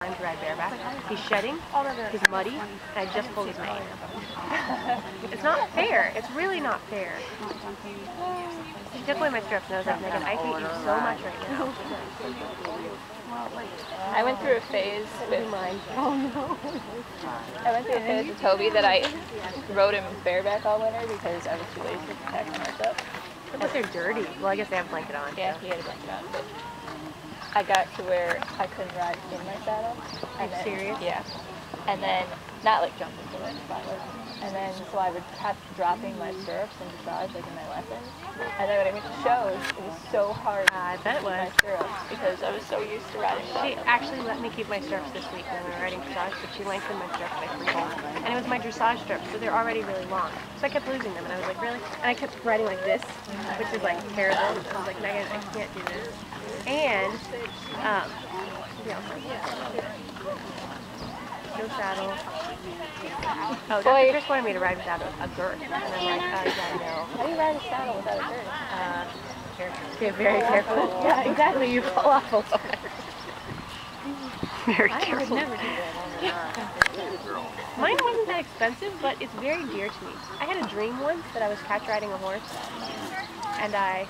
time to ride bareback. He's shedding, he's muddy, and I just pulled his mane. It's not fair. It's really not fair. He took away my stirrups and I was like, Megan, I hate you so much right now. I went through a phase with I went through a phase with Toby that I rode him bareback all winter because I was too lazy to pack my horse up. But they're dirty. Well, I guess they have a blanket on. Yeah, he had a blanket on, but I got to where I couldn't ride in my saddle. Are you serious? Yeah. And then, not like jumping to it, but and then, so I would have dropping my stirrups and dressage, like in my lessons. And then when I went to shows, it was so hard I bet it was. my stirrups because I was so used to riding. She actually let me keep my stirrups this week when we were riding dressage, but she lengthened my stirrups by 3 holes. And it was my dressage stirrups, so they're already really long. So I kept losing them, and I was like, really? And I kept riding like this, which is like terrible. I was like, Megan, I can't do this. And, no saddle. Oh, Dr. Chris wanted me to ride without a girth. And I'm like, yeah, no. How do you ride a saddle without a girth? Get very careful. Yeah, exactly. You fall off a lot. Very careful. I would never do that. Mine wasn't that expensive, but it's very dear to me. I had a dream once that I was catch riding a horse, and I...